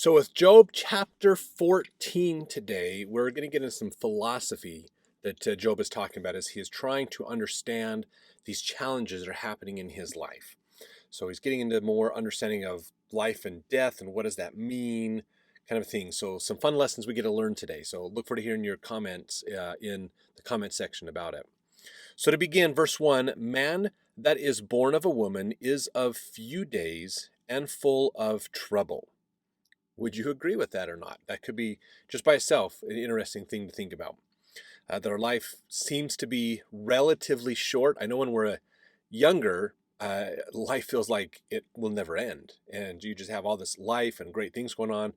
So, with Job chapter 14 today, we're going to get into some philosophy that Job is talking about as he is trying to understand these challenges that are happening in his life. So, he's getting into more understanding of life and death and what does that mean, kind of thing. So, some fun lessons we get to learn today. So, look forward to hearing your comments in the comment section about it. So, to begin, verse 1 Man that is born of a woman is of few days and full of trouble. Would you agree with that or not? That could be just by itself an interesting thing to think about. That our life seems to be relatively short. I know when we're younger, life feels like it will never end, and you just have all this life and great things going on.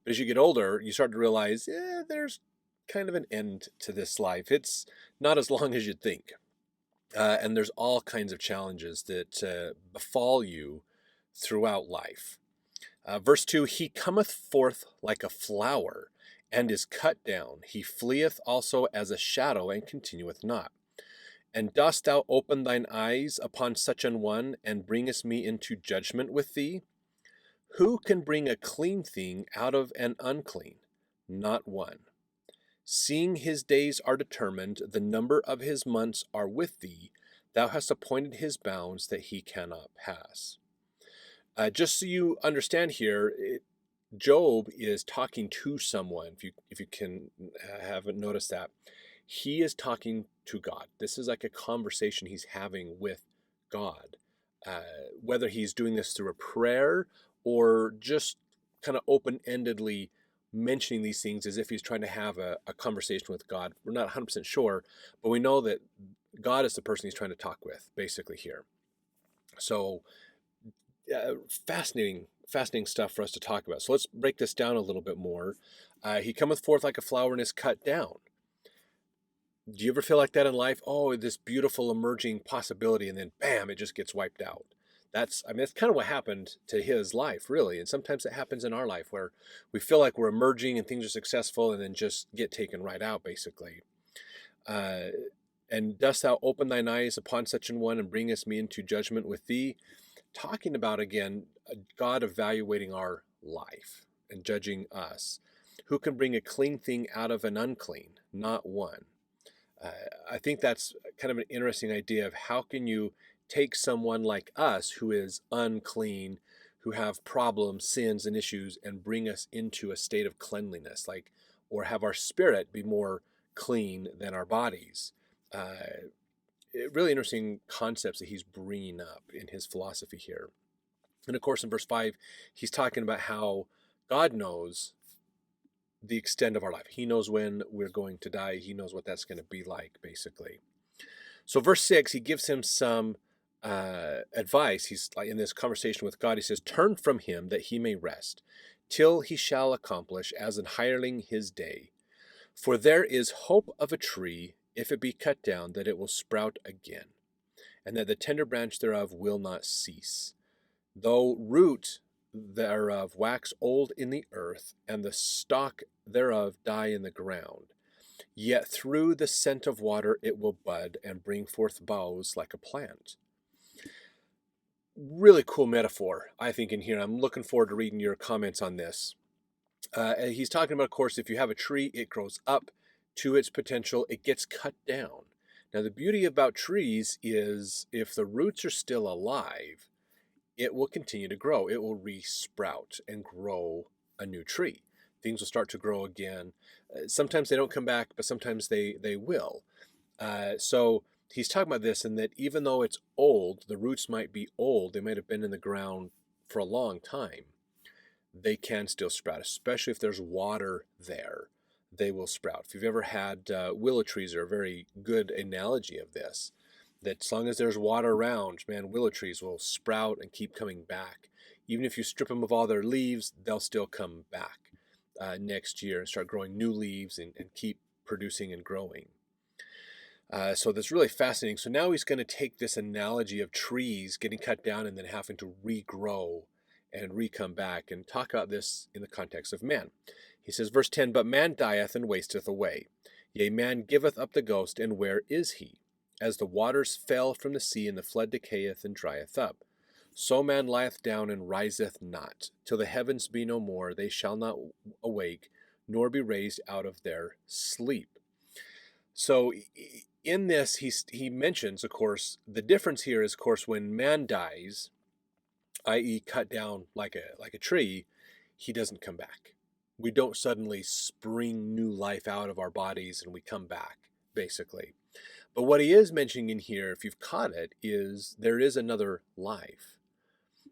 But as you get older, you start to realize, there's kind of an end to this life. It's not as long as you'd think, and there's all kinds of challenges that befall you throughout life. Verse 2 He cometh forth like a flower, and is cut down. He fleeth also as a shadow, and continueth not. And dost thou open thine eyes upon such an one, and bringest me into judgment with thee? Who can bring a clean thing out of an unclean? Not one. Seeing his days are determined, the number of his months are with thee. Thou hast appointed his bounds that he cannot pass. Just so you understand here, Job is talking to someone. If you can haven't noticed that, he is talking to God. This is like a conversation he's having with God. Whether he's doing this through a prayer or just kind of open-endedly mentioning these things as if he's trying to have a conversation with God. We're not 100% sure, but we know that God is the person he's trying to talk with, basically here. So fascinating stuff for us to talk about. So let's break this down a little bit more. He cometh forth like a flower and is cut down. Do you ever feel like that in life? Oh, this beautiful emerging possibility, and then bam, it just gets wiped out. That's kind of what happened to his life, really. And sometimes it happens in our life where we feel like we're emerging and things are successful, and then just get taken right out, basically. And dost thou open thine eyes upon such an one, and bringest me into judgment with thee? Talking about, again, God evaluating our life and judging us. Who can bring a clean thing out of an unclean? Not one. I think that's kind of an interesting idea of how can you take someone like us who is unclean, who have problems, sins, and issues, and bring us into a state of cleanliness, or have our spirit be more clean than our bodies. Really interesting concepts that he's bringing up in his philosophy here. And of course, in verse 5, he's talking about how God knows the extent of our life. He knows when we're going to die. He knows what that's going to be like, basically. So verse 6, he gives him some advice. He's like in this conversation with God. He says, turn from him that he may rest, till he shall accomplish as an hireling his day. For there is hope of a tree, if it be cut down, that it will sprout again, and that the tender branch thereof will not cease. Though root thereof wax old in the earth, and the stalk thereof die in the ground, yet through the scent of water it will bud, and bring forth boughs like a plant. Really cool metaphor, I think, in here. I'm looking forward to reading your comments on this. And he's talking about, of course, if you have a tree, it grows up to its potential, it gets cut down. Now, the beauty about trees is if the roots are still alive, it will continue to grow. It will re-sprout and grow a new tree. Things will start to grow again. Sometimes they don't come back, but sometimes they will. So he's talking about this, and that even though it's old, the roots might be old, they might have been in the ground for a long time, they can still sprout, especially if there's water there. They will sprout. If you've ever had willow trees, are a very good analogy of this. That as long as there's water around, man, willow trees will sprout and keep coming back. Even if you strip them of all their leaves, they'll still come back next year and start growing new leaves and keep producing and growing. So that's really fascinating. So now he's going to take this analogy of trees getting cut down and then having to regrow and re-come back and talk about this in the context of man. He says, verse 10, but man dieth and wasteth away. Yea, man giveth up the ghost, and where is he? As the waters fell from the sea, and the flood decayeth and drieth up. So man lieth down and riseth not. Till the heavens be no more, they shall not awake, nor be raised out of their sleep. So in this, he mentions, of course, the difference here is, of course, when man dies, i.e. cut down like a tree, he doesn't come back. We don't suddenly spring new life out of our bodies and we come back, basically. But what he is mentioning in here, if you've caught it, is there is another life.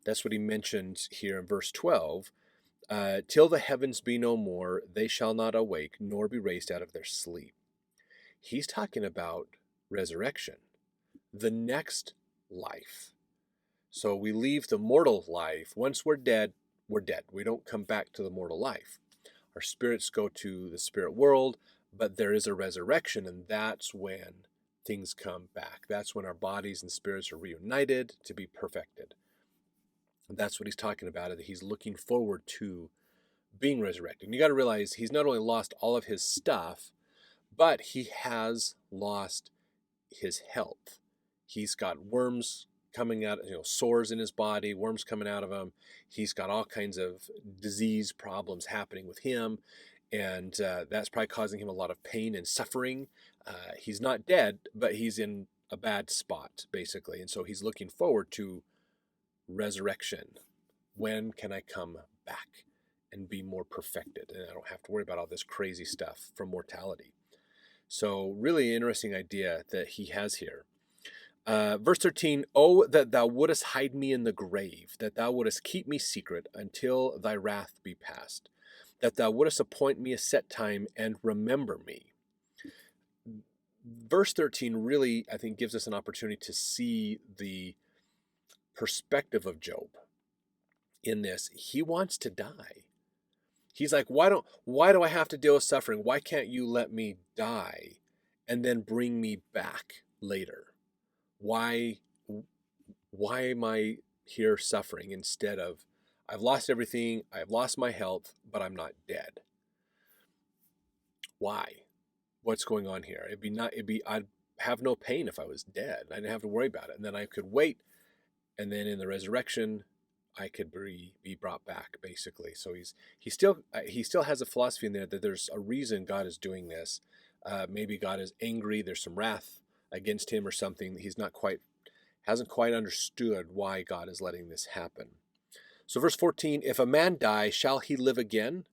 That's what he mentions here in verse 12. Till the heavens be no more, they shall not awake, nor be raised out of their sleep. He's talking about resurrection, the next life. So we leave the mortal life. Once we're dead, we're dead. We don't come back to the mortal life. Our spirits go to the spirit world, but there is a resurrection, and that's when things come back. That's when our bodies and spirits are reunited to be perfected. And that's what he's talking about, that he's looking forward to being resurrected. And you got to realize he's not only lost all of his stuff, but he has lost his health. He's got worms coming out, sores in his body, worms coming out of him. He's got all kinds of disease problems happening with him, and that's probably causing him a lot of pain and suffering. He's not dead, but he's in a bad spot, basically, and so he's looking forward to resurrection. When can I come back and be more perfected, and I don't have to worry about all this crazy stuff from mortality? So really interesting idea that he has here. Verse 13, Oh, that thou wouldest hide me in the grave, that thou wouldest keep me secret until thy wrath be past, that thou wouldest appoint me a set time and remember me. Verse 13 really, I think, gives us an opportunity to see the perspective of Job in this. He wants to die. He's like, why do I have to deal with suffering? Why can't you let me die and then bring me back later? Why am I here suffering instead of, I've lost everything, I've lost my health, but I'm not dead? Why? What's going on here? I'd have no pain if I was dead. I didn't have to worry about it. And then I could wait, and then in the resurrection, I could be brought back, basically. So he still has a philosophy in there that there's a reason God is doing this. Maybe God is angry. There's some wrath against him or something. He's hasn't quite understood why God is letting this happen. So verse 14, If a man die, shall he live again?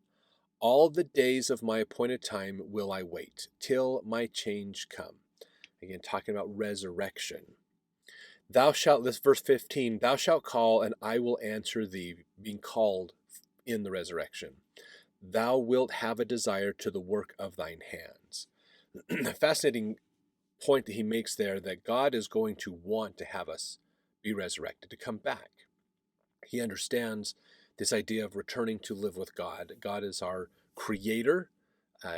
All the days of my appointed time will I wait, till my change come. Again, talking about resurrection. This verse 15, thou shalt call and I will answer thee, being called in the resurrection. Thou wilt have a desire to the work of thine hands. Fascinating point that he makes there, that God is going to want to have us be resurrected, to come back. He understands this idea of returning to live with God. God is our creator.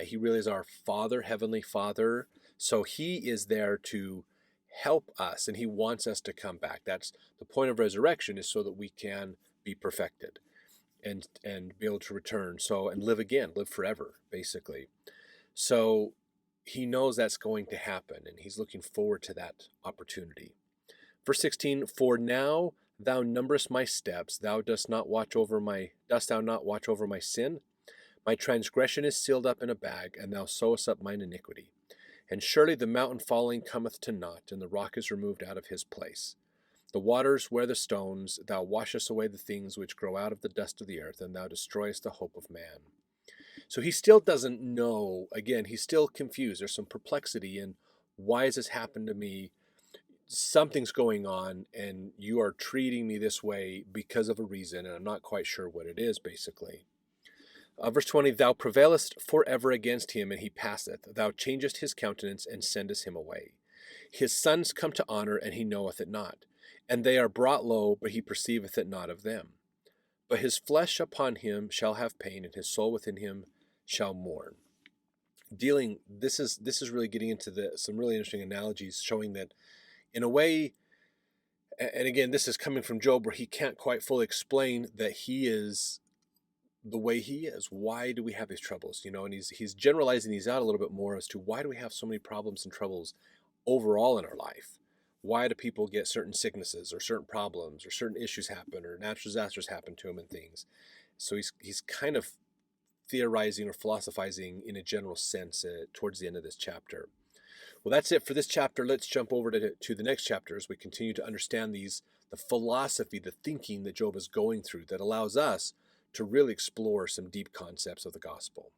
He really is our Father, Heavenly Father. So he is there to help us, and he wants us to come back. That's the point of resurrection, is so that we can be perfected and be able to return, and live again, live forever, basically. So he knows that's going to happen, and he's looking forward to that opportunity. Verse 16, For now thou numberest my steps, dost thou not watch over my sin? My transgression is sealed up in a bag, and thou sewest up mine iniquity. And surely the mountain falling cometh to naught, and the rock is removed out of his place. The waters wear the stones, thou washest away the things which grow out of the dust of the earth, and thou destroyest the hope of man. So he still doesn't know. Again, he's still confused. There's some perplexity in, why has this happened to me? Something's going on, and you are treating me this way because of a reason, and I'm not quite sure what it is, basically. Verse 20, Thou prevailest forever against him, and he passeth. Thou changest his countenance, and sendest him away. His sons come to honor, and he knoweth it not. And they are brought low, but he perceiveth it not of them. But his flesh upon him shall have pain, and his soul within him shall mourn. This is really getting into some really interesting analogies, showing that in a way, and again, this is coming from Job, where he can't quite fully explain that he is the way he is. Why do we have these troubles? And he's generalizing these out a little bit more as to, why do we have so many problems and troubles overall in our life? Why do people get certain sicknesses or certain problems or certain issues happen or natural disasters happen to them and things? So he's kind of theorizing or philosophizing in a general sense towards the end of this chapter. Well, that's it for this chapter. Let's jump over to the next chapter as we continue to understand the philosophy, the thinking that Job is going through that allows us to really explore some deep concepts of the gospel.